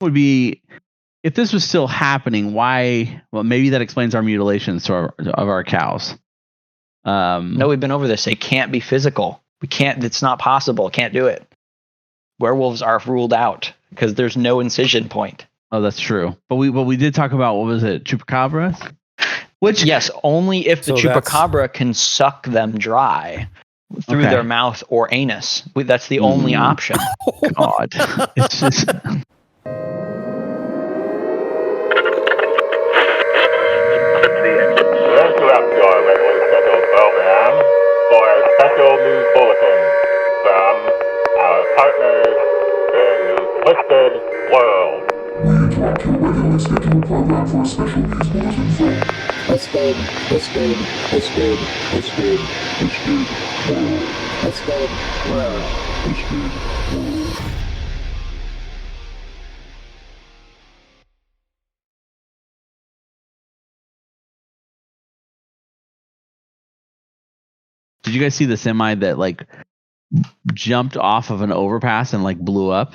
would be, if this was still happening, why? Well, maybe that explains our mutilations of our cows. No, we've been over this. It can't be physical. We can't. It's not possible. Can't do it. Werewolves are ruled out because there's no incision point. Oh, that's true. But we did talk about, what was it, chupacabras? Which, yes, only if the chupacabra can suck them dry through their mouth or anus. That's the only option. God, it's just. Interrupt your regularly scheduled program for a special news bulletin from our partners in the Twisted World. We interrupt your regularly scheduled program for a special news bulletin from Twisted World. Did you guys see the semi that like jumped off of an overpass and like blew up?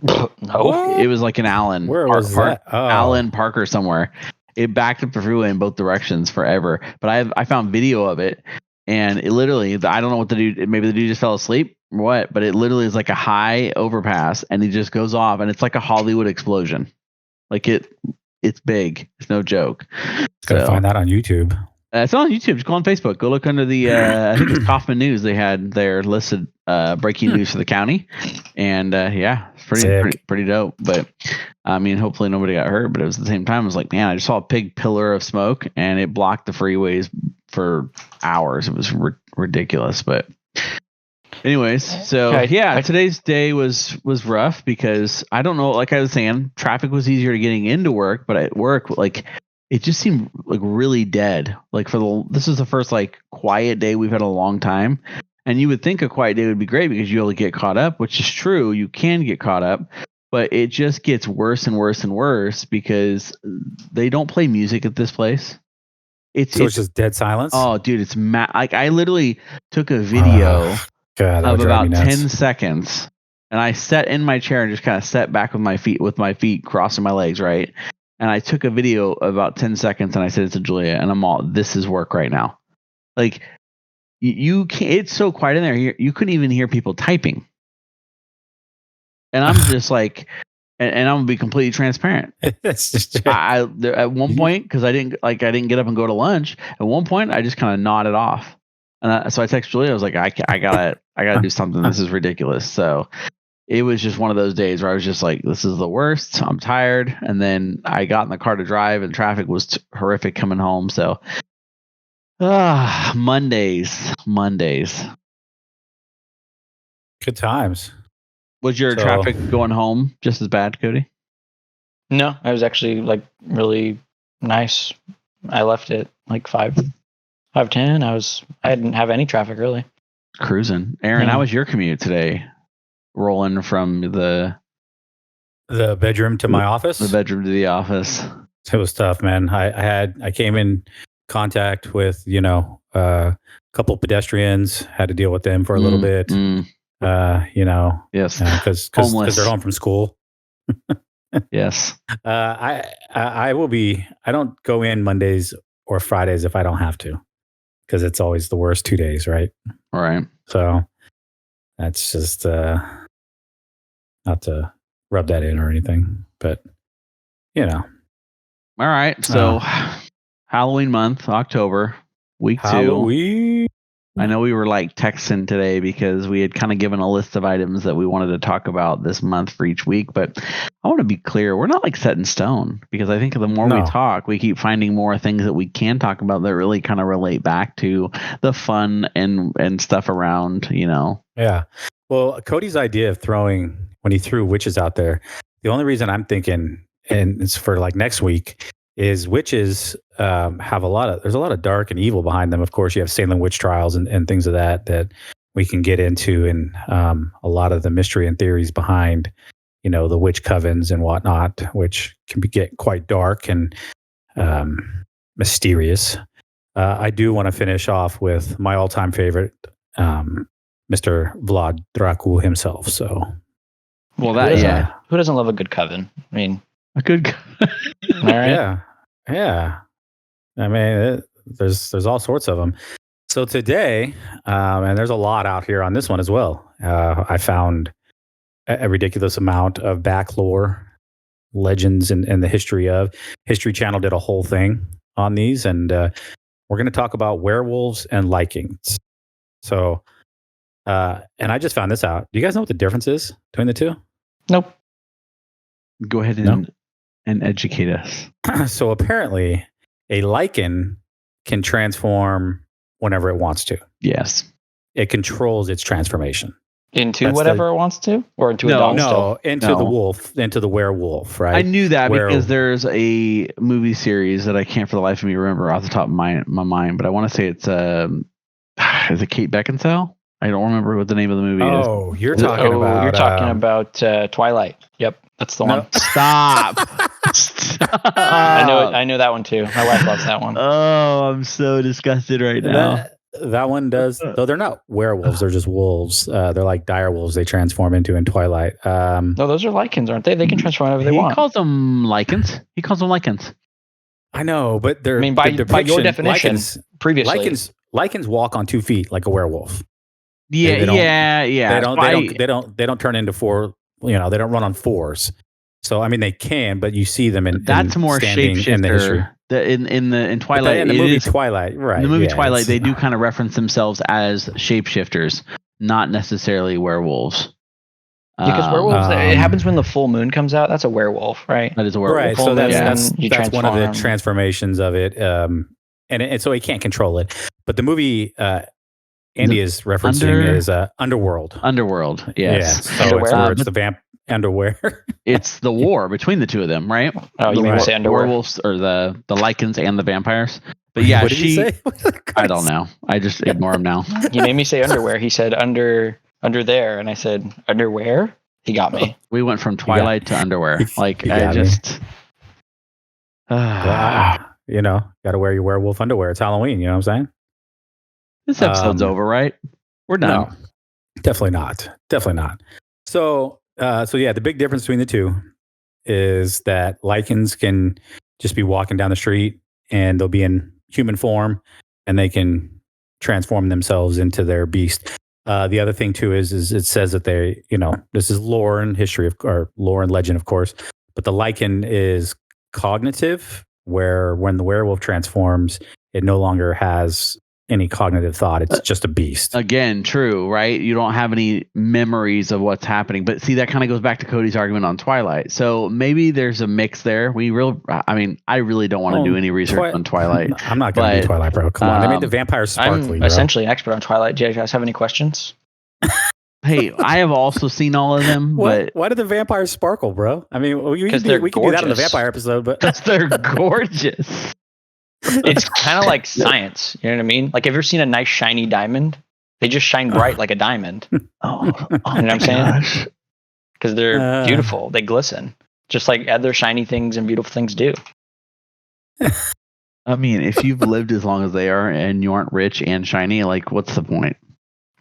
No, it was like an Allen. Where was that? Oh. Allen Parker somewhere. It backed up the freeway in both directions forever. But I found video of it, and it literally, I don't know what the dude. Maybe the dude just fell asleep or what. But it literally is like a high overpass, and he just goes off, and it's like a Hollywood explosion. Like it's big. It's no joke. Gotta find that on YouTube. It's on YouTube. Just go on Facebook. Go look under the, I think it's Kaufman News. They had their listed breaking news for the county. And yeah, it's pretty dope. But I mean, hopefully nobody got hurt. But it was at the same time, I was like, man, I just saw a big pillar of smoke and it blocked the freeways for hours. It was ridiculous. But anyways, so yeah, today's day was rough because I don't know, like I was saying, traffic was easier getting into work. But at work, like, it just seemed like really dead. Like this is the first like quiet day we've had in a long time. And you would think a quiet day would be great because you'll get caught up, which is true. You can get caught up, but it just gets worse and worse and worse because they don't play music at this place. It's just dead silence. Oh, dude, it's like I literally took a video of about 10 seconds, and I sat in my chair and just kind of sat back with my feet crossing my legs, right. And I took a video of about 10 seconds and I said it to Julia, and I'm all, this is work right now. Like you can't, it's so quiet in there. You couldn't even hear people typing. And I'm just like, and I'm gonna be completely transparent. That's just at one point, because I didn't get up and go to lunch. At one point, I just kind of nodded off. And so I texted Julia. I was like, I gotta do something. This is ridiculous. So it was just one of those days where I was just like, this is the worst. I'm tired. And then I got in the car to drive and traffic was horrific coming home. So Mondays. Good times. Was your traffic going home just as bad, Cody? No, I was actually like really nice. I left it like 5:10. I didn't have any traffic really. Cruising. Aaron, how was your commute today? Rolling from the bedroom to my office. The bedroom to the office. It was tough, man. I came in contact with a couple pedestrians. Had to deal with them for a little bit. Yes, because they're home from school. Yes. I will be. I don't go in Mondays or Fridays if I don't have to, because it's always the worst 2 days, right? All right. So that's just not to rub that in or anything, but All right. So Halloween month, October, week 2. Halloween. I know we were like texting today because we had kind of given a list of items that we wanted to talk about this month for each week. But I want to be clear, we're not like set in stone, because I think the more we talk, we keep finding more things that we can talk about that really kind of relate back to the fun and stuff around, Yeah. Well, Cody's idea of when he threw witches out there, the only reason I'm thinking, and it's for like next week, is witches have there's a lot of dark and evil behind them. Of course, you have Salem witch trials and things of that we can get into, and a lot of the mystery and theories behind, the witch covens and whatnot, which can get quite dark and mysterious. I do want to finish off with my all-time favorite, Mr. Vlad Dracul himself. So Well, Who doesn't love a good coven? I mean, a good. all right. Yeah. I mean, there's all sorts of them. So today, and there's a lot out here on this one as well. I found a ridiculous amount of back lore, legends, and the history of. History Channel did a whole thing on these, and we're going to talk about werewolves and Lycans. So, and I just found this out. Do you guys know what the difference is between the two? Nope. Go ahead and educate us. So apparently, a Lycan can transform whenever it wants to. Yes. It controls its transformation. Into whatever it wants to? Or into a dog still? Into the wolf, into the werewolf, right? I knew that because there's a movie series that I can't for the life of me remember off the top of my mind, but I want to say it's is it Kate Beckinsale? I don't remember what the name of the movie is. Oh, you're talking about Twilight. Yep, that's the one. Stop. I know that one too. My wife loves that one. Oh, I'm so disgusted right now. That one does, though they're not werewolves, they're just wolves. They're like dire wolves they transform into in Twilight. No, those are Lycans, aren't they? They can transform whatever they want. He calls them Lycans. I know, but they're by your definition, previously. Lycans walk on 2 feet like a werewolf. Yeah. They don't turn into four. They don't run on fours. So I mean, they can, but you see them in. That's more shapeshifter in the history. In Twilight, in the movie Twilight, right? In the movie Twilight, they do kind of reference themselves as shapeshifters, not necessarily werewolves. Because werewolves, it happens when the full moon comes out. That's a werewolf, right? That is a werewolf. Right. So that's one of the transformations of it. And so he can't control it. But the movie Andy is referencing is Underworld. Underworld, yes. Yeah. So it's where it's the vamp underwear. It's the war between the two of them, right? Oh, you mean to say underwear? Werewolves or the Lycans and the vampires. But yeah, what did he say? I don't know. I just ignore him now. He made me say underwear. He said under there, and I said underwear. He got me. We went from Twilight to underwear. Like I just, got to wear your werewolf underwear. It's Halloween. You know what I'm saying? This episode's over, right? We're done. No, definitely not. So yeah, the big difference between the two is that Lycans can just be walking down the street and they'll be in human form and they can transform themselves into their beast. The other thing too is it says that they, this is lore and history or lore and legend, of course, but the Lycan is cognitive, where when the werewolf transforms, it no longer has any cognitive thought. It's just a beast. Again, true, right? You don't have any memories of what's happening. But see, that kind of goes back to Cody's argument on Twilight. So maybe there's a mix there. I really don't want to do any research on Twilight. I'm not going to do Twilight, bro. Come on. They made the vampires sparkly. I'm essentially an expert on Twilight. Do you guys have any questions? Hey, I have also seen all of them. But why do the vampires sparkle, bro? I mean, we can do that in the vampire episode, but because they're gorgeous. It's kind of like science. You know what I mean? Like, have you ever seen a nice shiny diamond? They just shine bright like a diamond. Oh, you know what I'm saying? Because they're beautiful. They glisten. Just like other shiny things and beautiful things do. I mean, if you've lived as long as they are and you aren't rich and shiny, like, what's the point?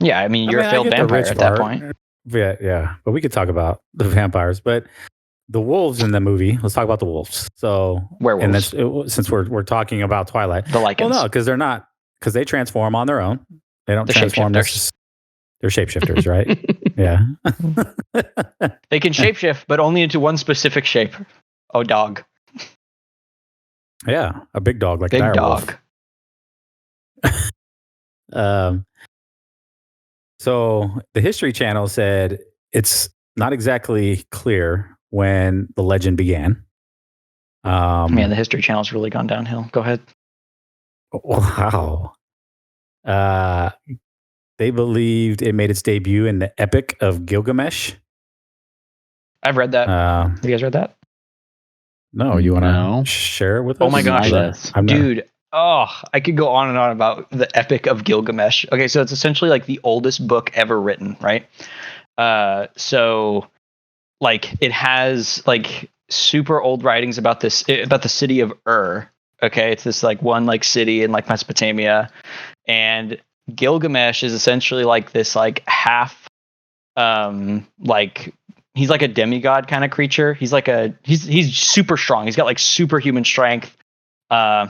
Yeah, I mean, you're a failed vampire at that point. Yeah. But we could talk about the vampires. But the wolves in the movie, let's talk about the wolves. So werewolves. And since we're talking about Twilight. The Lycans. Well, no, because they transform on their own. They don't transform. They're shapeshifters, right? Yeah. They can shapeshift, but only into one specific shape. Oh, dog. Yeah, a big dog, like big a dire dog. Wolf. So the History Channel said it's not exactly clear when the legend began. Man, the History Channel's really gone downhill. Go ahead. Wow. They believed it made its debut in the Epic of Gilgamesh. I've read that. Have you guys read that? No, you want to share it with us? Oh my gosh, dude. Oh, I could go on and on about the Epic of Gilgamesh. Okay, so it's essentially like the oldest book ever written, right? So like it has like super old writings about the city of Ur. Okay, it's this like one like city in like Mesopotamia, and Gilgamesh is essentially like this like half like he's like a demigod kind of creature. He's like he's super strong. He's got like superhuman strength.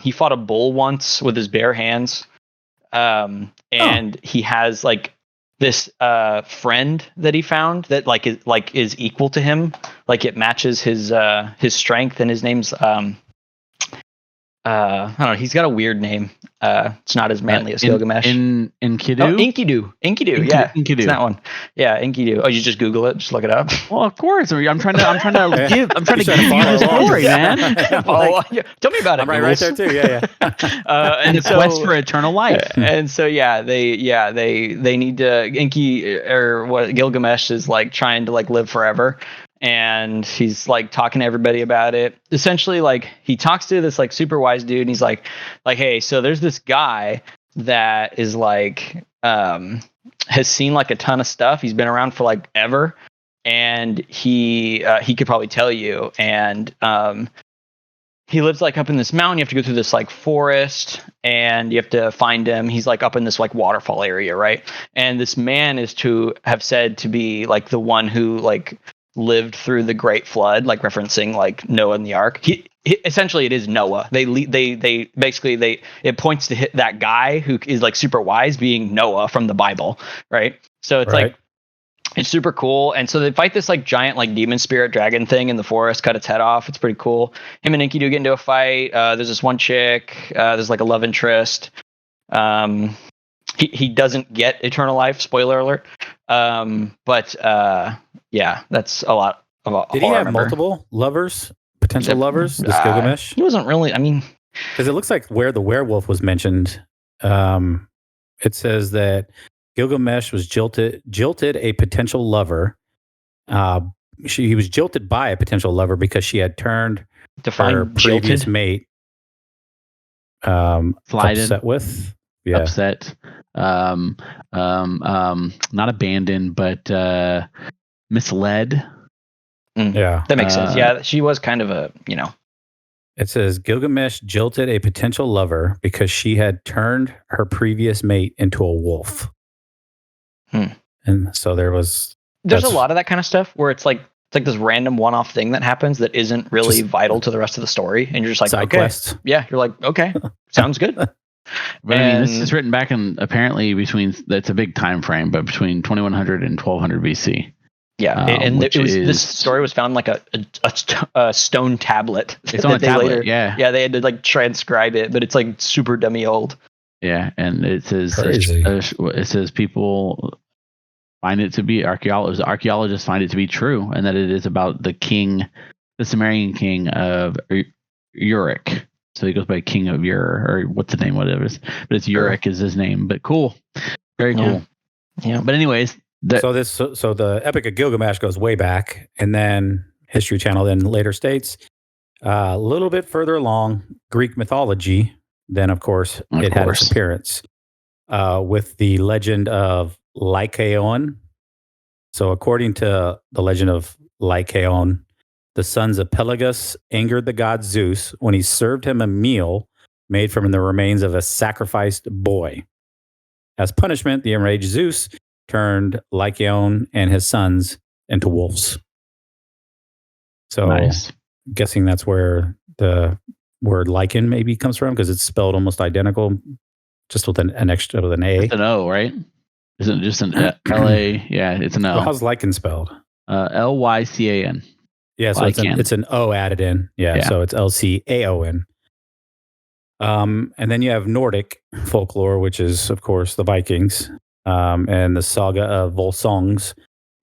He fought a bull once with his bare hands. And he has like this friend that he found that is equal to him. Like it matches his strength, and his name's I don't know. He's got a weird name. It's not as manly as Gilgamesh. Enkidu? Oh, Enkidu. Yeah, Enkidu. It's that one. Yeah, Enkidu. Oh, you just Google it. Just look it up. Well, of course. I'm trying to give you the story, man. Tell me about it. I'm right there too. Yeah. And the quest for eternal life. And so they need to Gilgamesh is like trying to like live forever. And he's like talking to everybody about it. Essentially, like he talks to this like super wise dude, and he's like, hey, so there's this guy that is like has seen like a ton of stuff. He's been around for like ever, and he could probably tell you. And he lives like up in this mountain. You have to go through this like forest, and you have to find him. He's like up in this like waterfall area, right? And this man is to have said to be like the one who like lived through the great flood, like referencing like Noah and the ark. He essentially it is Noah. They basically it points to that guy who is like super wise being Noah from the Bible, right? So it's like it's super cool. And so they fight this like giant like demon spirit dragon thing in the forest, cut its head off. It's pretty cool. Him and Enkidu get into a fight. There's this one chick. There's like a love interest. He doesn't get eternal life. Spoiler alert. Yeah, that's a lot of. Did he have multiple lovers, potential lovers? This Gilgamesh? He wasn't really. I mean, because it looks like where the werewolf was mentioned, it says that Gilgamesh was jilted a potential lover. He was jilted by a potential lover because she had turned her previous mate. Upset with. Yeah. Upset. Not abandoned, but misled. Yeah. That makes sense. Yeah, she was kind of a, It says Gilgamesh jilted a potential lover because she had turned her previous mate into a wolf. And so there's a lot of that kind of stuff where it's like this random one-off thing that happens that isn't really vital to the rest of the story, and you're just like, okay, quest. Yeah, you're like, okay, sounds good. But I mean, this is written back in apparently that's a big time frame, but between 2100 and 1200 BC. Yeah, and this story was found in like a stone tablet. It's on a tablet. Yeah, they had to like transcribe it, but it's like super dummy old. Yeah, and it says people find it to be archaeologists find it to be true, and that it is about the Sumerian king of Uruk. So he goes by King of Ur, or what's the name, whatever it is. But it's Uruk is his name. But cool, very cool. Yeah. But anyways, so the Epic of Gilgamesh goes way back, and then History Channel then later states a little bit further along Greek mythology. Then of course it had its appearance with the legend of Lycaon. So according to the legend of Lycaon, the sons of Pelagus angered the god Zeus when he served him a meal made from the remains of a sacrificed boy. As punishment, the enraged Zeus turned Lycaon and his sons into wolves. So, nice. Guessing that's where the word Lycan maybe comes from, because it's spelled almost identical, just with an extra with an A. It's an O, right? Isn't it just an L-A? Yeah, it's an O. Well, how's Lycan spelled? Lycan. Yeah, so it's an O added in. Yeah, so it's Lcaon. And then you have Nordic folklore, which is, of course, the Vikings. And the saga of Volsungs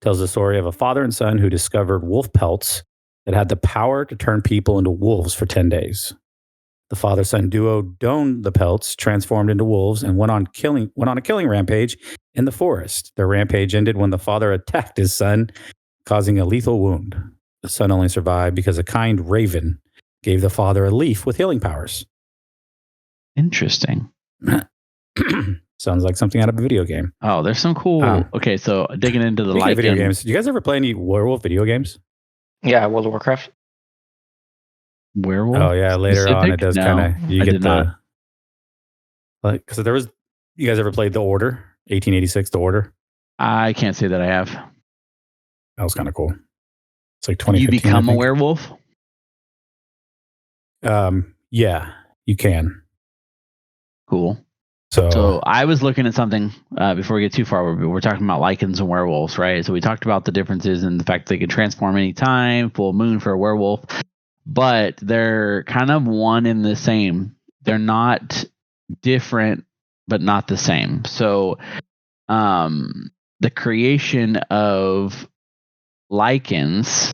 tells the story of a father and son who discovered wolf pelts that had the power to turn people into wolves for 10 days. The father-son duo donned the pelts, transformed into wolves, and went on a killing rampage in the forest. Their rampage ended when the father attacked his son, causing a lethal wound. The son only survived because a kind raven gave the father a leaf with healing powers. Interesting. Sounds like something out of a video game. Oh, there's some cool. Okay, so digging into the video games. Do you guys ever play any werewolf video games? Yeah, World of Warcraft. Werewolf? Oh yeah, later on it does kind of. You get the like because there was. You guys ever played The Order? 1886, The Order. I can't say that I have. That was kind of cool. It's like 2015. You become a werewolf? Yeah, you can. Cool. So So I was looking at something before we get too far. We're talking about lycans and werewolves, right? So we talked about the differences and the fact they can transform anytime, full moon for a werewolf, but they're kind of one and the same. They're not different, but not the same. So the creation of lycans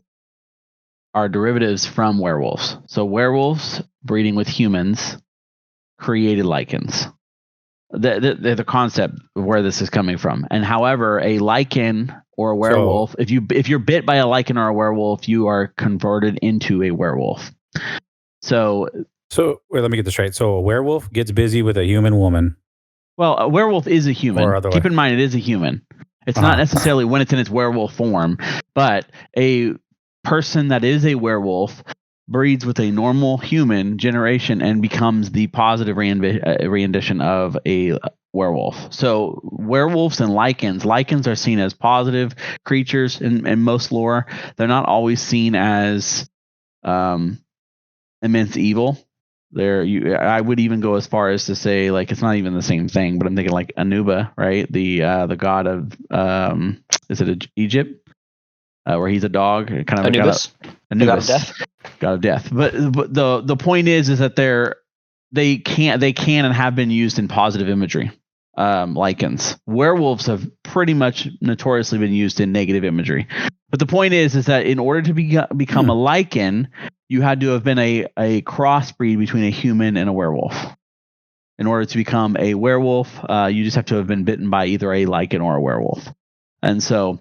are derivatives from werewolves. So werewolves breeding with humans created lycans. The concept of where this is coming from. And however, a lycan or a werewolf, if you're bit by a lycan or a werewolf, you are converted into a werewolf. So wait, let me get this straight. So a werewolf gets busy with a human woman. Well, a werewolf is a human. Keep in mind, it is a human. It's not necessarily when it's in its werewolf form, but a person that is a werewolf breeds with a normal human generation and becomes the positive rendition of a werewolf. So werewolves and lycans are seen as positive creatures in most lore. They're not always seen as immense evil. I would even go as far as to say, like, it's not even the same thing, but I'm thinking like Anuba, right? The god of is it Egypt, where he's a dog, kind of Anubis, Anubis, god of death. God of death. But the point is that they can and have been used in positive imagery. Lycans, werewolves have pretty much notoriously been used in negative imagery. But the point is that in order to become a lycan, you had to have been a crossbreed between a human and a werewolf. In order to become a werewolf, you just have to have been bitten by either a lycan or a werewolf. And so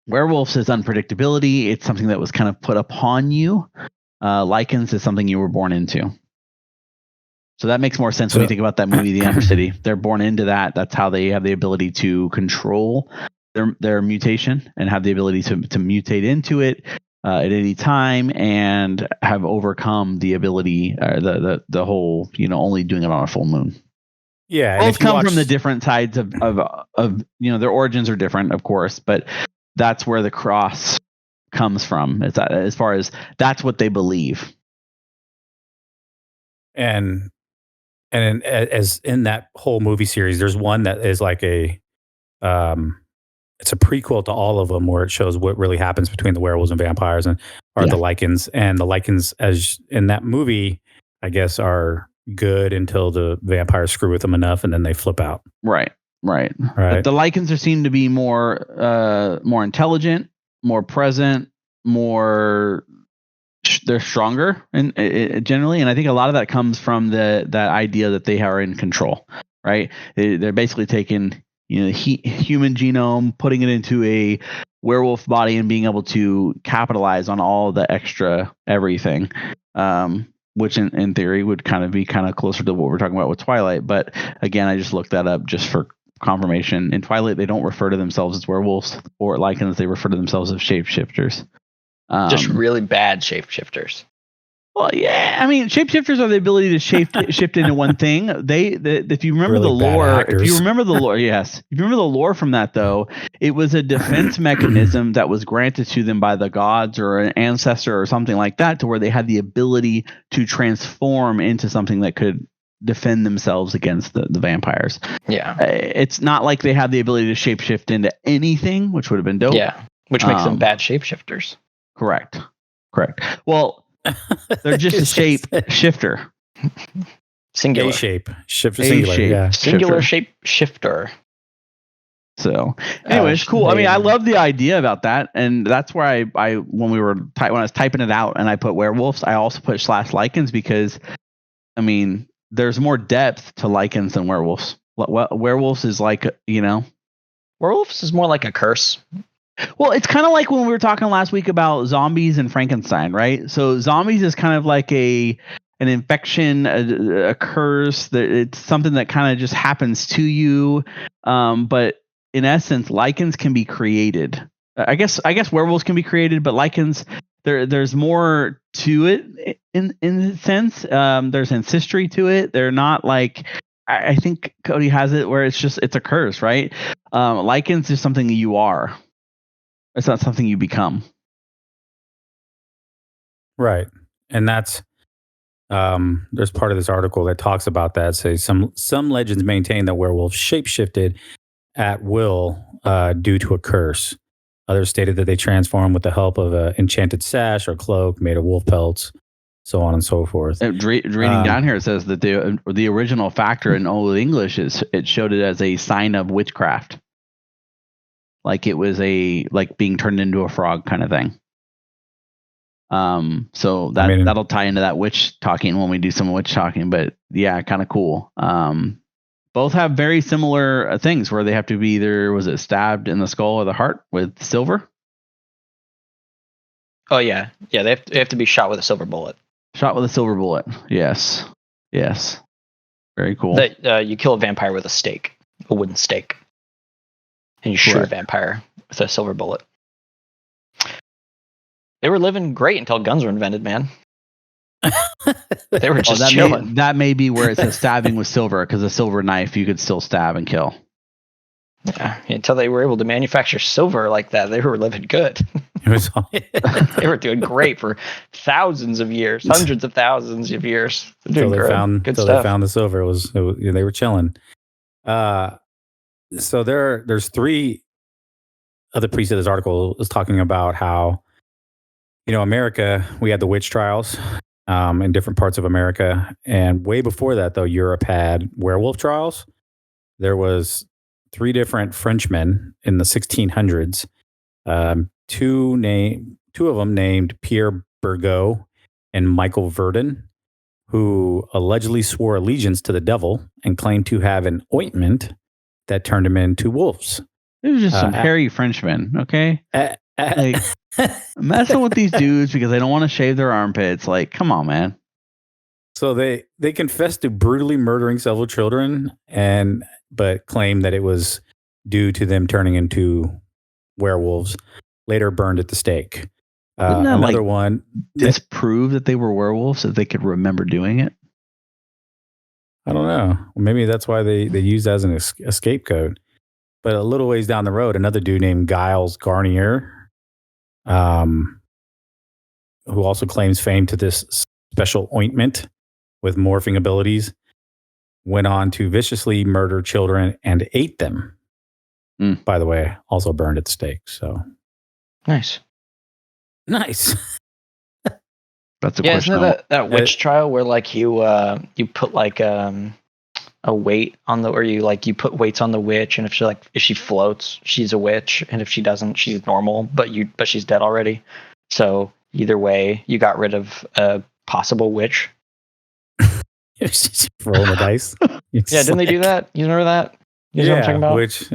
werewolves is unpredictability. It's something that was kind of put upon you. Lycans is something you were born into. So that makes more sense when you think about that movie, The Undercity. They're born into that. That's how they have the ability to control their mutation and have the ability to mutate into it at any time and have overcome the ability, the whole, only doing it on a full moon. Yeah, both come from the different sides of their origins are different, of course, but that's where the cross comes from. It's as far as that's what they believe. And as in that whole movie series, there's one that is like it's a prequel to all of them, where it shows what really happens between the werewolves and vampires the lycans. And the lycans, as in that movie, I guess, are good until the vampires screw with them enough, and then they flip out. Right. But the lycans seem to be more intelligent, more present, they're stronger and generally, and I think a lot of that comes from that idea that they are in control, right? They're basically taking human genome, putting it into a werewolf body, and being able to capitalize on all the extra everything, which in theory would kind of be closer to what we're talking about with Twilight. But again, I just looked that up just for confirmation. In Twilight, they don't refer to themselves as werewolves or lycans; they refer to themselves as shapeshifters. Just really bad shapeshifters. Well, yeah. I mean, shapeshifters are the ability to shift into one thing. If you remember the lore, yes. If you remember the lore from that, though, it was a defense mechanism that was granted to them by the gods or an ancestor or something like that, to where they had the ability to transform into something that could defend themselves against the vampires. Yeah. It's not like they had the ability to shapeshift into anything, which would have been dope. Yeah. Which makes them bad shapeshifters. Correct. Well, they're just a shape shifter. Singular. A shape. Singular. Shape. Yeah. Singular shape shifter. So, anyways, cool. I mean, I love the idea about that, and that's where I when I was typing it out and I put werewolves, I also put /lycans because, I mean, there's more depth to lycans than werewolves. Werewolves is like, werewolves is more like a curse. Well, it's kind of like when we were talking last week about zombies and Frankenstein, right? So zombies is kind of like an infection, a curse. That it's something that kind of just happens to you. But in essence, lycans can be created. I guess werewolves can be created, but lycans, there's more to it in a sense. There's ancestry to it. They're not like, I think Cody has it where it's a curse, right? Lycans is something that you are. It's not something you become. Right. And that's there's part of this article that talks about that. Say some legends maintain that werewolves shapeshifted at will due to a curse. Others stated that they transformed with the help of an enchanted sash or cloak made of wolf pelts, so on and so forth. Reading down here, it says that the original factor in Old English is it showed it as a sign of witchcraft, like it was like being turned into a frog kind of thing. So that'll tie into that witch talking when we do some witch talking. But yeah, kind of cool. Both have very similar things where they have to be either, was it stabbed in the skull or the heart with silver? Oh yeah. They have to be shot with a silver bullet. Shot with a silver bullet. Yes. Very cool. That you kill a vampire with a stake, a wooden stake, and you shoot a vampire with a silver bullet. They were living great until guns were invented, man. They were just chilling. That may be where it says stabbing with silver, because a silver knife you could still stab and kill. Yeah, until they were able to manufacture silver like that, they were living good. They were doing great for thousands of years, hundreds of thousands of years. Until they found the silver. They were chilling. So there's three other pieces of this article is talking about how, America, we had the witch trials in different parts of America. And way before that, though, Europe had werewolf trials. There was 3 different Frenchmen in the 1600s. Two of them named Pierre Burgot and Michael Verdun, who allegedly swore allegiance to the devil and claimed to have an ointment that turned him into wolves. It was just some hairy Frenchmen, okay? Messing with these dudes because they don't want to shave their armpits. Like, come on, man. So they confessed to brutally murdering several children, but claimed that it was due to them turning into werewolves. Later burned at the stake. Another one disprove that they were werewolves, so they could remember doing it. I don't know. Maybe that's why they used that as a scapegoat. But a little ways down the road, another dude named Giles Garnier, who also claims fame to this special ointment with morphing abilities, went on to viciously murder children and ate them. By the way, also burned at the stake. So nice. That's a question. Isn't that witch trial where like you put like a weight on or you put weights on the witch, and if she floats, she's a witch, and if she doesn't, she's normal, but she's dead already. So either way, you got rid of a possible witch. Just rolling the dice. Didn't they do that? You remember that? You know what I'm talking about? Which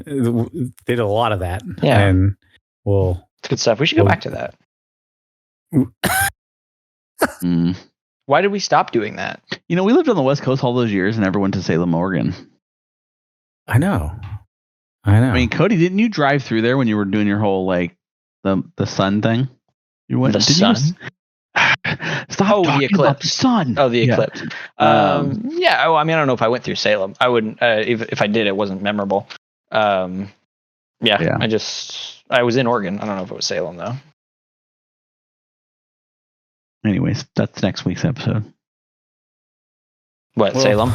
did a lot of that. Yeah. And it's good stuff. We should go back to that. Why did we stop doing that? We lived on the West Coast all those years and never went to Salem, Oregon. I know. I mean, Cody, didn't you drive through there when you were doing your whole the sun thing? You went the sun. Stop talking the eclipse. about the sun. Oh, the eclipse. Yeah. I mean, I don't know if I went through Salem. I wouldn't. If I did, it wasn't memorable. Yeah. I was in Oregon. I don't know if it was Salem though. Anyways, that's next week's episode. What, Salem?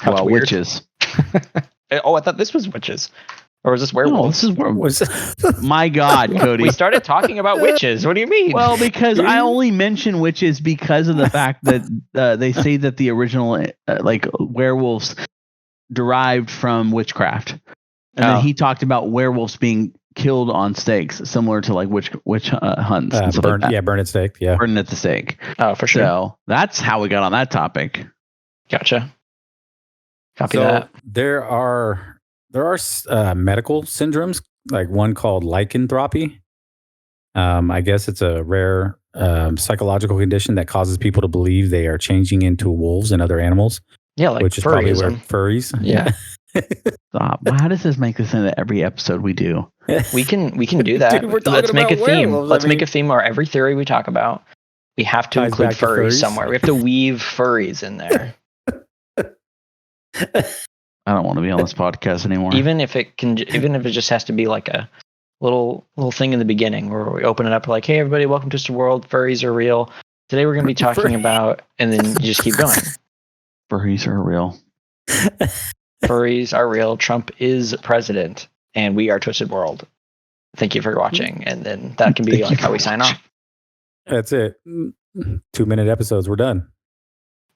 Well, witches. Oh, I thought this was witches. Or was this werewolves? No, this is werewolves. My God, Cody. We started talking about witches. What do you mean? Well, because I only mention witches because of the fact that they say that the original werewolves derived from witchcraft. And then he talked about werewolves being killed on stakes, similar to like witch hunts. Burn at stake. Yeah. Burn at the stake. Oh, for sure. So that's how we got on that topic. Gotcha. Copy that. There are medical syndromes, like one called lycanthropy. I guess it's a rare psychological condition that causes people to believe they are changing into wolves and other animals. Yeah, like which is probably where furries. Yeah. Stop. How does this make this into every episode we do? We can do that. Dude, let's make a theme. Let's make a theme where every theory we talk about, we have to include furries somewhere. We have to weave furries in there. I don't want to be on this podcast anymore. Even if it just has to be like a little thing in the beginning where we open it up like, hey everybody, welcome to the world. Furries are real. Today we're going to be talking about, and then you just keep going. Furries are real. Furries are real. Trump is president, and we are Twisted World. Thank you for watching, and then that can be like how we sign off. That's it. 2-minute episodes. We're done.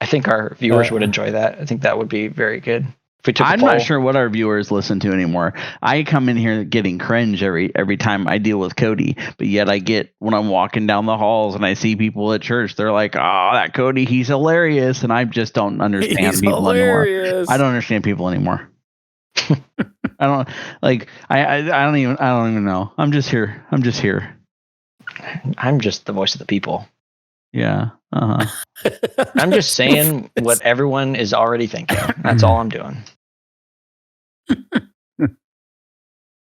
I think our viewers would enjoy that. I think that would be very good. If we took I'm not sure what our viewers listen to anymore. I come in here getting cringe every time I deal with Cody, but yet I get when I'm walking down the halls and I see people at church, they're like, "Oh, that Cody, he's hilarious," and I just don't understand people anymore. I don't understand people anymore. I don't like. I don't even know. I'm just here. I'm just the voice of the people. Yeah. I'm just saying what everyone is already thinking. That's all I'm doing.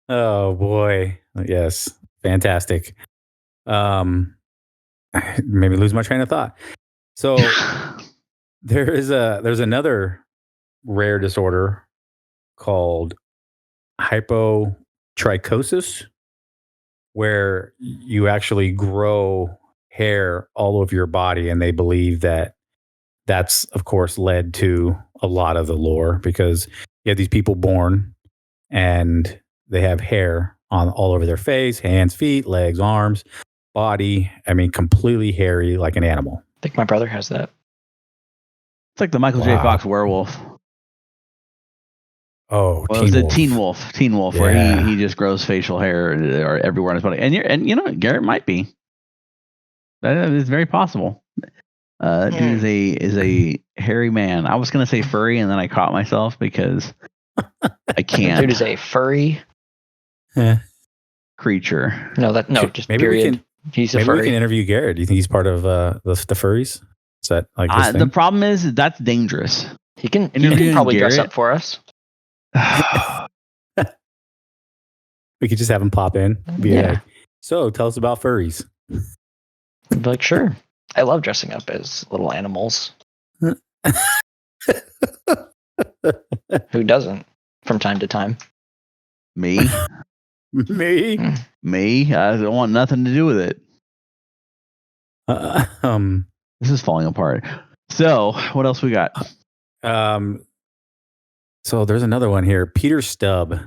Oh boy. Yes. Fantastic. Made me lose my train of thought. So there's another rare disorder called hypotrichosis, where you actually grow hair all over your body, and they believe that that's of course led to a lot of the lore, because you have these people born and they have hair on all over their face, hands, feet, legs, arms, body. I mean, completely hairy like an animal. I think my brother has that. It's like the Michael J. Fox werewolf. Oh, Teen Wolf, yeah. Where he just grows facial hair everywhere in his body. And you know, Garrett might be. That is very possible. Dude is a hairy man. I was gonna say furry, and then I caught myself because I can't. Dude is a furry creature. Just maybe period. He's a furry. We can interview Garrett. Do you think he's part of the furries? Is that like his thing? The problem is that's dangerous. He can probably dress up for us. We could just have him pop in. Like, so tell us about furries. I'd be like, sure. I love dressing up as little animals. Who doesn't from time to time? Me? Me? I don't want nothing to do with it. This is falling apart. So, what else we got? So there's another one here. Peter Stubb,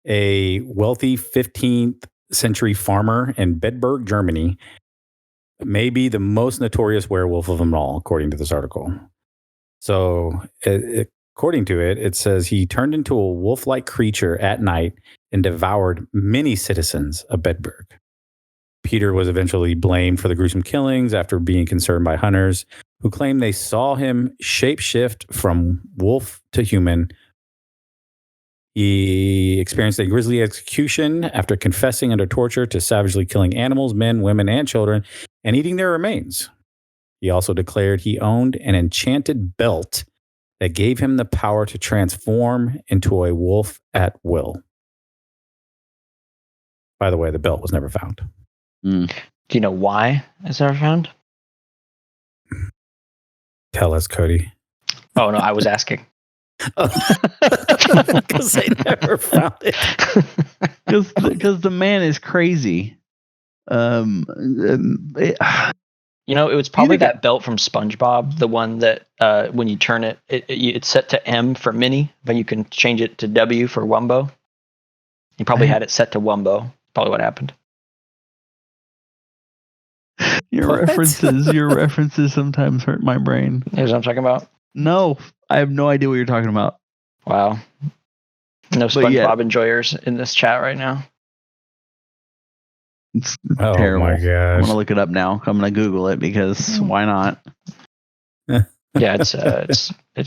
a wealthy 15th century farmer in Bedburg, Germany, may be the most notorious werewolf of them all, according to this article. So according to it, it says he turned into a wolf-like creature at night and devoured many citizens of Bedburg. Peter was eventually blamed for the gruesome killings after being concerned by hunters who claimed they saw him shapeshift from wolf to human. He experienced a grisly execution after confessing under torture to savagely killing animals, men, women, and children, and eating their remains. He also declared he owned an enchanted belt that gave him the power to transform into a wolf at will. By the way, the belt was never found. Do you know why it's never found? Tell us, Cody. Oh, no, I was asking. Because they never found it. Because the man is crazy. It was probably that belt from SpongeBob, the one that when you turn it, it's set to M for mini, but you can change it to W for Wumbo. He probably had it set to Wumbo. Probably what happened. Your references sometimes hurt my brain. Here's what I'm talking about. No, I have no idea what you're talking about. Wow. No SpongeBob enjoyers in this chat right now. It's terrible. My gosh. I'm going to look it up now. I'm going to Google it because why not? Yeah, it's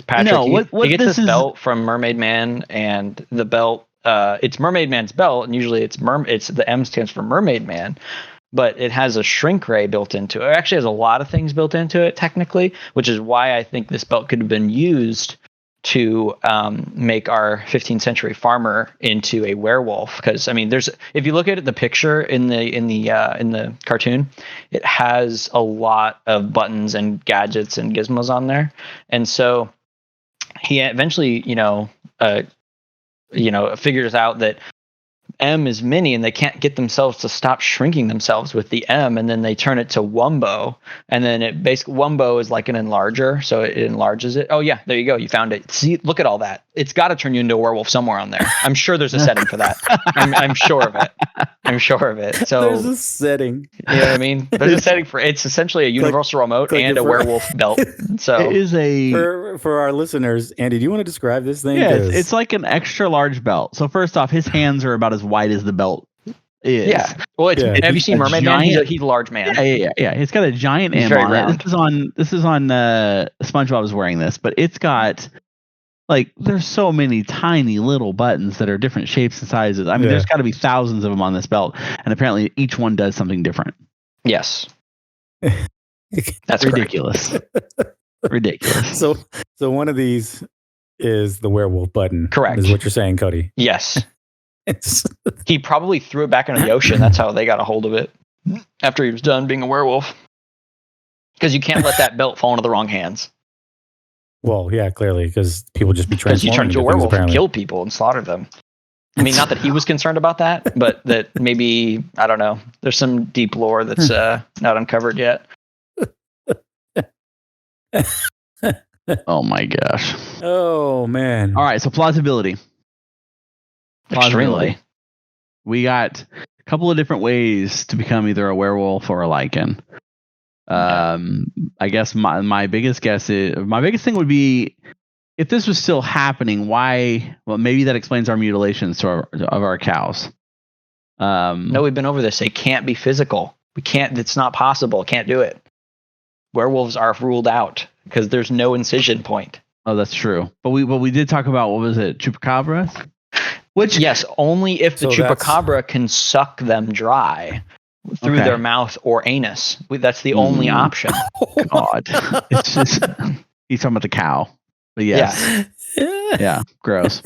Patrick. No, he gets this belt from Mermaid Man, and the belt, it's Mermaid Man's belt, and usually it's the M stands for Mermaid Man. But it has a shrink ray built into it. It actually has a lot of things built into it, technically, which is why I think this belt could have been used to make our 15th century farmer into a werewolf. Because I mean, if you look at the picture in the cartoon, it has a lot of buttons and gadgets and gizmos on there, and so he eventually, figures out that M is mini, and they can't get themselves to stop shrinking themselves with the M, and then they turn it to Wumbo, and then it basically Wumbo is like an enlarger, so it enlarges it. Oh yeah, there you go, you found it. See, look at all that. It's got to turn you into a werewolf somewhere on there. I'm sure there's a setting for that. I'm sure of it. I'm sure of it. So there's a setting. You know what I mean? There's a setting for it's essentially a universal remote and a werewolf belt. So it is for our listeners. Andy, do you want to describe this thing? Yeah, it's like an extra large belt. So first off, his hands are about as wide as the belt is. Yeah. Well, have you seen Mermaid Man? He's a large man. Yeah. It's got a giant M on it. This is on SpongeBob is wearing this, but it's got like there's so many tiny little buttons that are different shapes and sizes. I mean, there's got to be thousands of them on this belt, and apparently each one does something different. Yes. That's ridiculous. Ridiculous. So one of these is the werewolf button. Correct. Is what you're saying, Cody. Yes. He probably threw it back into the ocean. That's how they got a hold of it after he was done being a werewolf. Because you can't let that belt fall into the wrong hands. Well, yeah, clearly, because people just be transforming. Because he turned into a werewolf and killed people and slaughtered them. I mean, not that he was concerned about that, but that maybe, I don't know, there's some deep lore that's not uncovered yet. Oh my gosh. Oh man. All right, so plausibility. Extremely. We got a couple of different ways to become either a werewolf or a lycan. I guess my biggest thing would be if this was still happening, why? Well, maybe that explains our mutilations of our cows. No, we've been over this. It can't be physical. We can't. It's not possible. Can't do it. Werewolves are ruled out because there's no incision point. Oh, that's true. But we did talk about, what was it, chupacabras? Which yes, only if the chupacabra can suck them dry through their mouth or anus. That's the only option. God, it's just he's talking about the cow. But yes. Yeah, gross.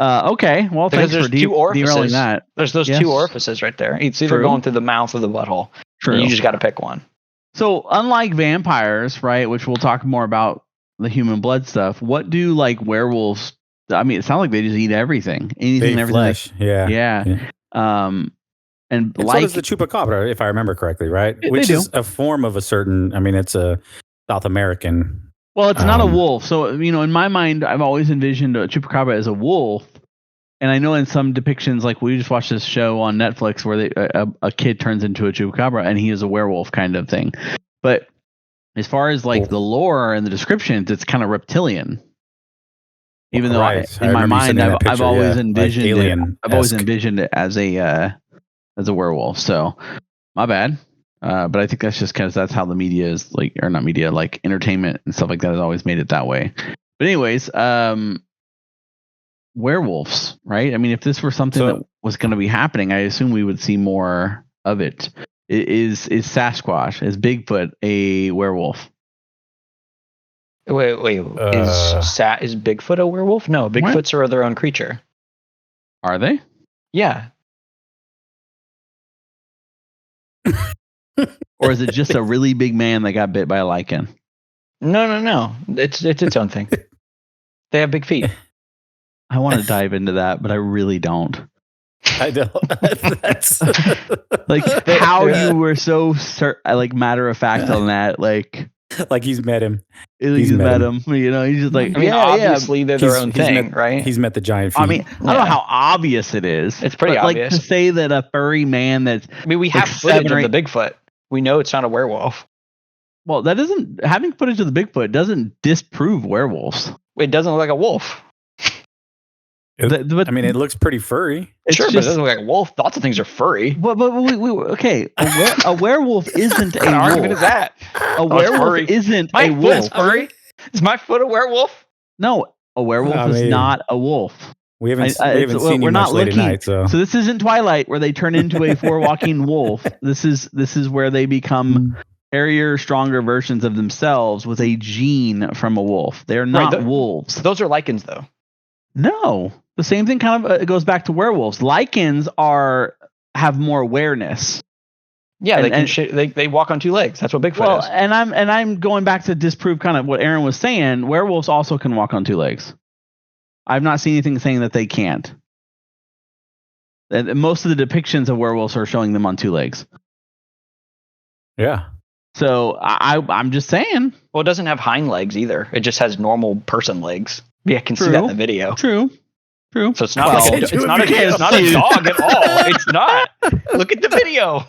Okay, well, because thanks for derailing that. There's those two orifices right there. It's either going through the mouth or the butthole. True. You just got to pick one. So, unlike vampires, right, which we'll talk more about the human blood stuff, what do like werewolves? I mean, it sounds like they just eat everything, anything, and everything. Flesh. Yeah. And so does the chupacabra, if I remember correctly, right? Which is a form of a certain. I mean, it's a South American. Well, it's not a wolf. So, in my mind, I've always envisioned a chupacabra as a wolf. And I know in some depictions, like we just watched this show on Netflix where a kid turns into a chupacabra and he is a werewolf kind of thing. But as far as like the lore and the descriptions, it's kind of reptilian. Even though in my mind, I've always envisioned it as a werewolf. So my bad. But I think that's just because that's how the media is like, or not media, like entertainment and stuff like that has always made it that way. But anyways, werewolves, right? I mean, if this were something that was going to be happening, I assume we would see more of it. Is Sasquatch, is Bigfoot a werewolf? Wait. Is Bigfoot a werewolf? No, Bigfoots are their own creature. Are they? Yeah. Or is it just a really big man that got bit by a lycan? No. It's its own thing. They have big feet. I want to dive into that, but I really don't. I don't. That's like how you were so like matter of fact on that, like he's met him. He's met him. He's just like. I mean, obviously they're their own thing, right? He's met the giant feet. I mean, I don't know how obvious it is. It's pretty obvious. Like to say that a furry man that's. I mean, we have footage of the Bigfoot. We know it's not a werewolf. Well, that doesn't having footage of the Bigfoot doesn't disprove werewolves. It doesn't look like a wolf. I mean, it looks pretty furry. Sure, but it doesn't look like a wolf. Lots of things are furry. But okay. A werewolf isn't a wolf. What argument is that? A werewolf isn't a wolf. Foot's furry? Is my foot a werewolf? No, a werewolf is not a wolf. We haven't seen you much late at night, so this isn't Twilight where they turn into a four-walking wolf. This is where they become hairier, stronger versions of themselves with a gene from a wolf. They're not wolves. Those are lycans, though. No, the same thing kind of goes back to werewolves. Lycans have more awareness. Yeah, they walk on two legs. That's what Bigfoot is. And I'm going back to disprove kind of what Aaron was saying. Werewolves also can walk on two legs. I've not seen anything saying that they can't. And most of the depictions of werewolves are showing them on 2 legs. Yeah. So I'm just saying. Well, it doesn't have hind legs either. It just has normal person legs. Yeah, I can see that in the video. True. So it's not it's not a dog at all. It's not. Look at the video.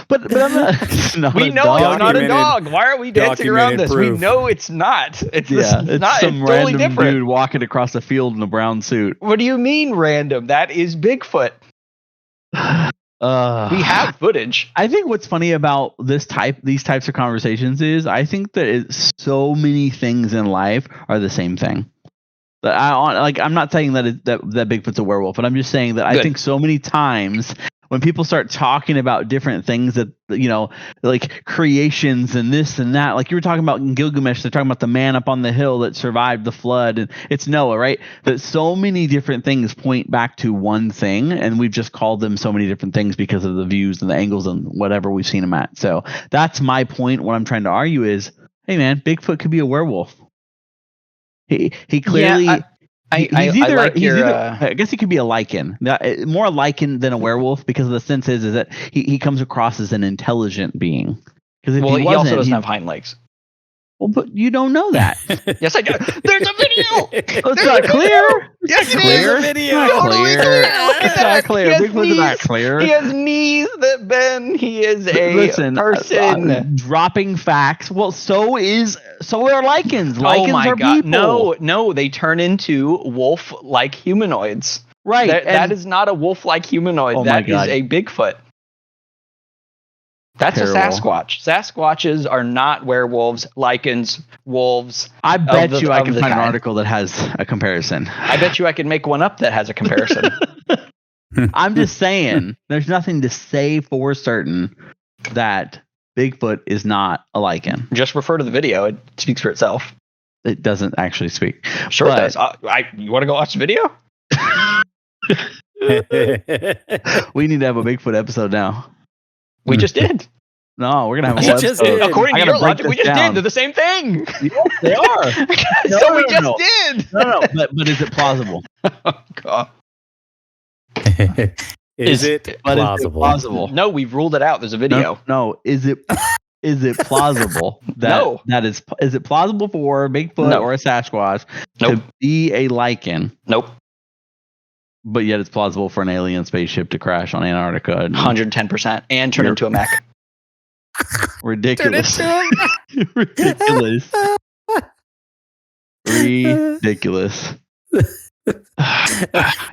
But I'm not. We know it's not a dog. Why are we dancing around this? Proof. We know it's not. It's it's not. some It's totally random different. dude walking across a field in a brown suit. What do you mean random? That is Bigfoot. We have footage. I think what's funny about these types of conversations is I think that so many things in life are the same thing. I'm not saying that that Bigfoot's a werewolf, but I'm just saying that I think so many times when people start talking about different things that, like creations and this and that, like you were talking about in Gilgamesh, they're talking about the man up on the hill that survived the flood, and it's Noah, right? That so many different things point back to one thing, and we've just called them so many different things because of the views and the angles and whatever we've seen them at. So that's my point. What I'm trying to argue is, hey man, Bigfoot could be a werewolf. He clearly. Yeah, I guess he could be a lycan, more a lycan than a werewolf, because the sense is that he comes across as an intelligent being. Because he also doesn't have hind legs. Well, but you don't know that. Yes, I do. There's a video. It's not clear. Yes, it clear. is. Video. Totally clear. It's not clear. Bigfoot's not clear. He has knees that bend. He is a person. Dropping facts. Well, so are lycans. Lycans are God. people. No, they turn into wolf-like humanoids. Right. That is not a wolf-like humanoid. That is a Bigfoot. That's terrible. A Sasquatch. Sasquatches are not werewolves, lycans, wolves. I bet you I can find an article that has a comparison. I bet you I can make one up that has a comparison. I'm just saying, there's nothing to say for certain that Bigfoot is not a lycan. Just refer to the video. It speaks for itself. It doesn't actually speak. Sure it does. You want to go watch the video? We need to have a Bigfoot episode now. We just did. No, we're gonna have a whole episode. According to your logic, we just did. They're the same thing. Yes, they are. We just did. No. But is it plausible? Oh, God. Is it plausible? No, we've ruled it out. There's a video. No. Is it plausible that is it plausible for a Bigfoot or a Sasquatch to be a lycan? Nope. But yet it's plausible for an alien spaceship to crash on Antarctica. 110% and turn into a mech. Ridiculous. Ridiculous. Ridiculous.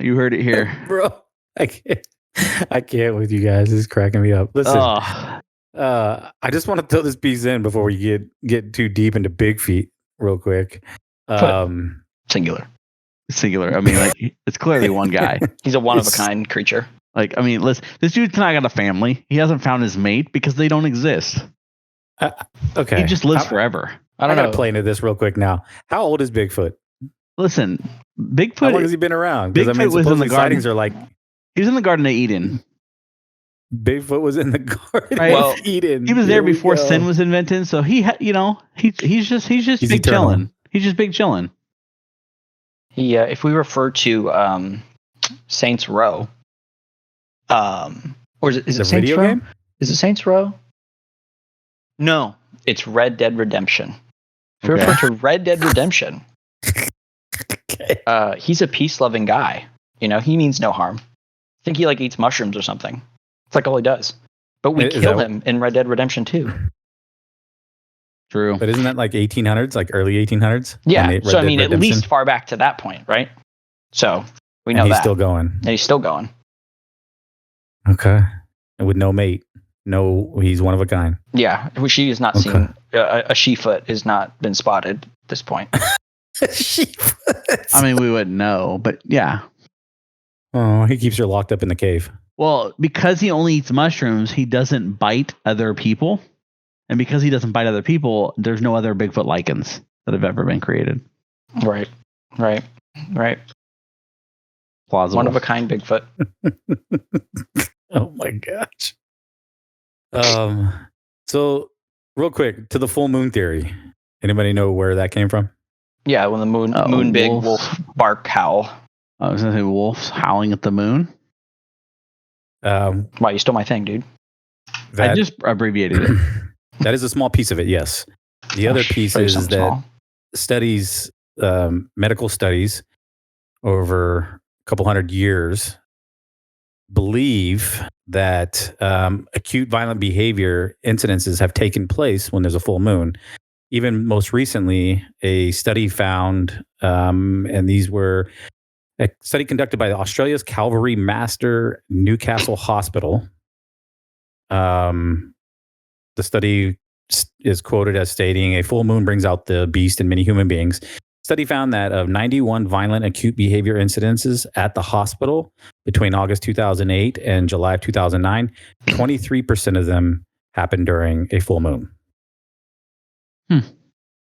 You heard it here. Bro, I can't with you guys. This is cracking me up. Listen, I just want to throw this piece in before we get too deep into Big Feet real quick. Singular. I mean, like, it's clearly one guy. He's a one-of-a-kind creature. Like, I mean, listen, this dude's not got a family. He hasn't found his mate because they don't exist. Okay. He just lives forever. I don't know. Play into this real quick now. How old is Bigfoot? Listen, Bigfoot. How long has he been around? Because I mean, was in the sightings are like. He was in the Garden of Eden. Bigfoot was in the Garden of Eden. He was there before sin was invented, so he's just big chilling. He's just big chilling. If we refer to Saints Row, or is it Saints Row? Game? Is it Saints Row? No, it's Red Dead Redemption. If we refer to Red Dead Redemption, he's a peace-loving guy. He means no harm. I think he eats mushrooms or something. It's all he does. But we kill him in Red Dead Redemption 2. True. But isn't that 1800s, early 1800s? Yeah. So, I mean, at least far back to that point, right? So, we know he's that. Still going. And he's still going. Okay. And with no mate. No, he's one of a kind. Yeah. She is not seen. A she-foot has not been spotted at this point. She-foot. I mean, we wouldn't know, but yeah. Oh, he keeps her locked up in the cave. Well, because he only eats mushrooms, he doesn't bite other people. And because he doesn't bite other people, there's no other Bigfoot lycans that have ever been created. Right. Plausible. One of a kind Bigfoot. Oh my gosh. So real quick to the full moon theory. Anybody know where that came from? Yeah, when the moon big wolf bark howl. I was going to say wolves howling at the moon. Wow, you stole my thing, dude. I just abbreviated it. That is a small piece of it, yes. The other piece is that small. studies, medical studies over a couple hundred years believe that acute violent behavior incidences have taken place when there's a full moon. Even most recently, a study found, and these were a study conducted by Australia's Calvary Master Newcastle Hospital. The study is quoted as stating, a full moon brings out the beast in many human beings. Study found that of 91 violent acute behavior incidences at the hospital between August 2008 and July of 2009, 23% of them happened during a full moon.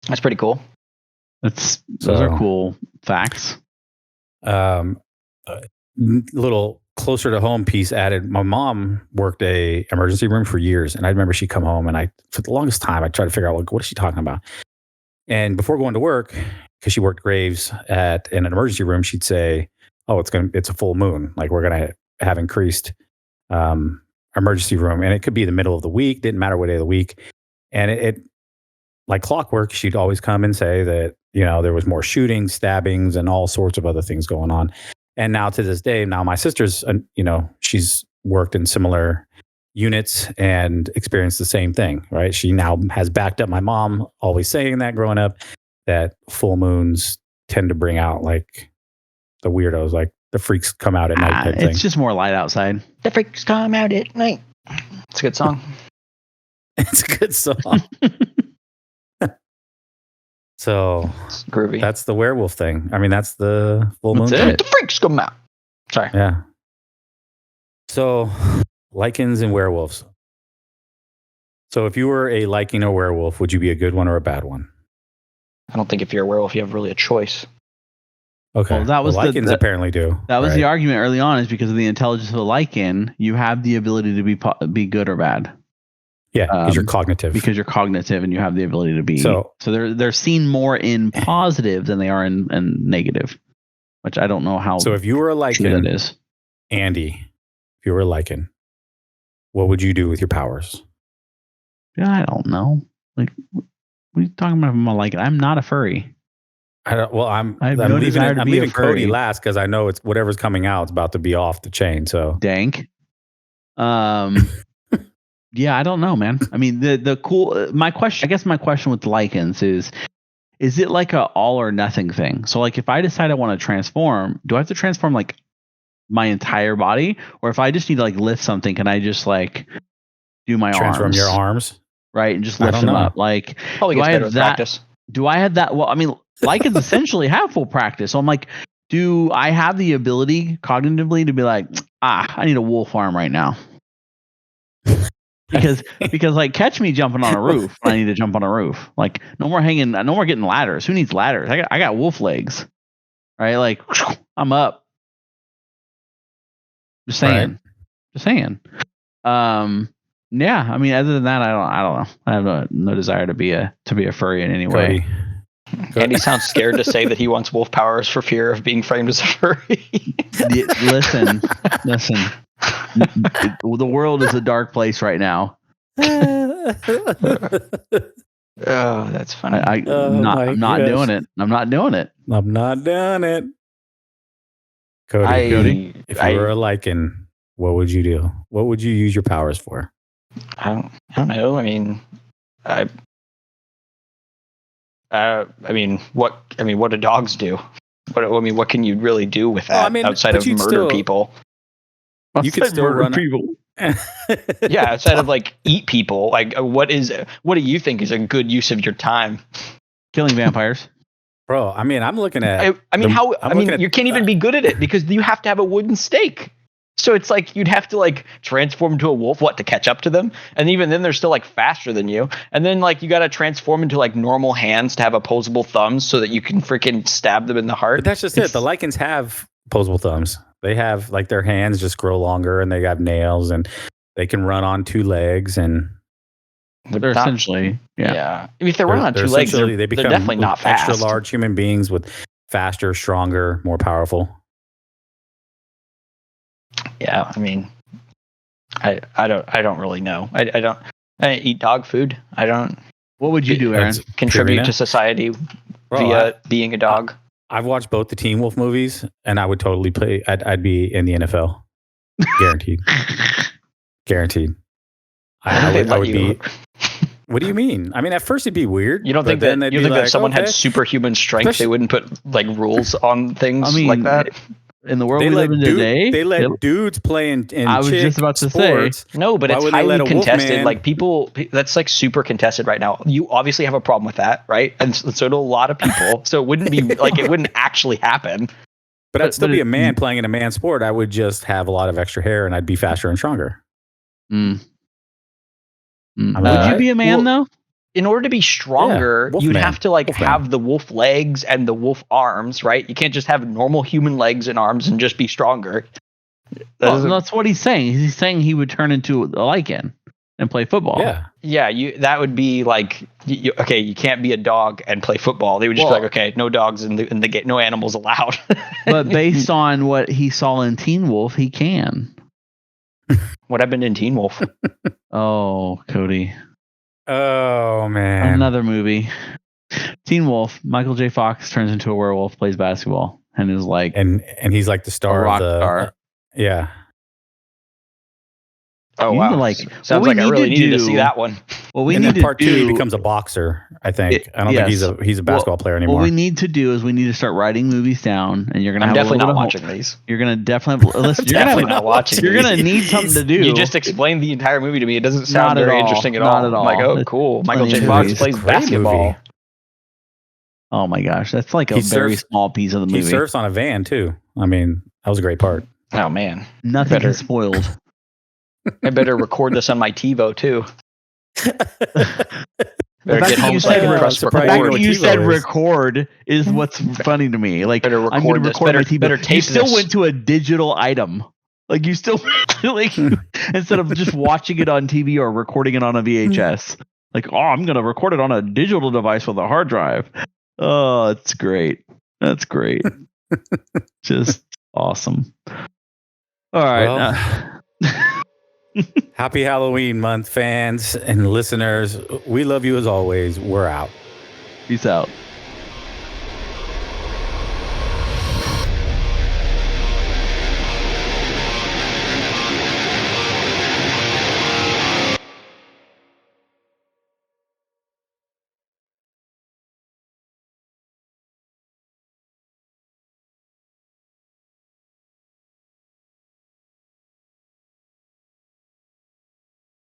That's pretty cool. Those are cool facts. Little closer to home piece added. My mom worked a emergency room for years, and I remember she'd come home, and for the longest time, I tried to figure out, like, what is she talking about? And before going to work, because she worked graves in an emergency room, she'd say, "Oh, it's a full moon. Like, we're gonna have increased emergency room," and it could be the middle of the week. Didn't matter what day of the week, and it like clockwork. She'd always come and say that there was more shootings, stabbings, and all sorts of other things going on. And now to this day, my sister's, she's worked in similar units and experienced the same thing, right? She now has backed up my mom always saying that growing up, that full moons tend to bring out like the weirdos, like the freaks come out at night type thing. It's just more light outside. The freaks come out at night. It's a good song. It's a good song. So it's groovy. That's the werewolf thing. I mean, that's the full moon. The freaks come out. Sorry. Yeah. So, lycans and werewolves. So, if you were a lycan or werewolf, would you be a good one or a bad one? I don't think if you're a werewolf, you have really a choice. Okay. Well, that was lycans apparently do. That was the argument early on, is because of the intelligence of a lycan, you have the ability to be good or bad. Yeah, because you're cognitive. Because you're cognitive and you have the ability to be. So they're seen more in positive than they are in negative, which I don't know how. So if you were a lycan, that is. Andy, if you were a lycan, what would you do with your powers? Yeah, I don't know. Like, what are you talking about? I'm a lycan. I'm not a furry. I'm leaving Cody last because I know it's whatever's coming out is about to be off the chain. So dank. Yeah, I don't know, man. I mean, the cool. My question with the lycans is it like a all or nothing thing? So, like, if I decide I want to transform, do I have to transform like my entire body, or if I just need to like lift something, can I just like do my transform your arms, right, and just lift them up? Like, do I have that? Practice. Do I have that? Well, I mean, lycans essentially have full practice. So I'm like, do I have the ability cognitively to be like, I need a wolf arm right now? Because like, catch me jumping on a roof when I need to jump on a roof. Like, no more getting ladders. Who needs ladders? I got wolf legs, right? Like, I'm up. Just saying. Yeah. I mean, other than that, I don't know. I have no desire to be a furry in any way. Andy sounds scared to say that he wants wolf powers for fear of being framed as a furry. Listen. The world is a dark place right now. Oh, that's funny. I'm not doing it. I'm not doing it. Cody, if you were a lycan, what would you do? What would you use your powers for? I don't know. I mean, what do dogs do? What can you really do with that outside of murder people? You could still run people. Yeah, outside of like eat people. Like, what do you think is a good use of your time? Killing vampires. Bro, I mean, I'm looking at. You can't even be good at it because you have to have a wooden stake. So it's like you'd have to like transform into a wolf, to catch up to them, and even then they're still like faster than you. And then like you got to transform into like normal hands to have opposable thumbs so that you can freaking stab them in the heart. But that's just it. The lycans have opposable thumbs. They have like their hands just grow longer, and they got nails, and they can run on two legs, and they're essentially yeah. If they run on two legs, they're definitely not fast. Extra large human beings with faster, stronger, more powerful. Yeah, I mean, I don't really know. I don't eat dog food. I don't. What would you do, Aaron? Contribute to society via being a dog. I've watched both the Teen Wolf movies, and I would totally play. I'd be in the NFL, guaranteed. Guaranteed. I would be. What do you mean? I mean, at first it'd be weird. You don't think that if someone had superhuman strength, they wouldn't put like rules on things like that? In the world we live in today, they let dudes play in I was just about to sports. say no, but it's highly contested. Like people, that's like super contested right now. You obviously have a problem with that, right? And so do a lot of people. So it wouldn't be like it wouldn't actually happen. But I'd still be a man playing in a man sport. I would just have a lot of extra hair, and I'd be faster and stronger. Would you be a man though? In order to be stronger, you'd have to have the wolf legs and the wolf arms, right? You can't just have normal human legs and arms and just be stronger. That's what he's saying. He's saying he would turn into a lycan and play football. Yeah. That would be like, okay, you can't be a dog and play football. They would just be like, okay, no dogs in the game, no animals allowed. But based on what he saw in Teen Wolf, he can. What happened in Teen Wolf? Oh, Cody. Oh man. Another movie. Teen Wolf, Michael J. Fox turns into a werewolf, plays basketball, and is like and he's like the star rock of the star. Yeah. Oh wow! Sounds like I really needed to see that one. Well, we need part 2. He becomes a boxer. I think. I don't think he's a basketball player anymore. What we need to do is we need to start writing movies down, and you're gonna. I'm definitely not watching these. You're gonna definitely listen. You're definitely not watching. You're gonna need something to do. You just explained the entire movie to me. It doesn't sound very interesting at all. Not at all. I'm like, oh, cool. Michael J. Fox plays basketball. Movie. Oh my gosh, that's like a very small piece of the movie. He surfs on a van too. I mean, that was a great part. Oh man, nothing is spoiled. I better record this on my TiVo too. The fact that you said record is what's funny to me. Like, better I'm going to record my TiVo. Better tape you still this. went to a digital item. Like, you still like instead of just watching it on TV or recording it on a VHS. Like, oh, I'm going to record it on a digital device with a hard drive. Oh, it's great. That's great. Just awesome. All right. Happy Halloween month, fans and listeners. We love you as always. We're out. Peace out.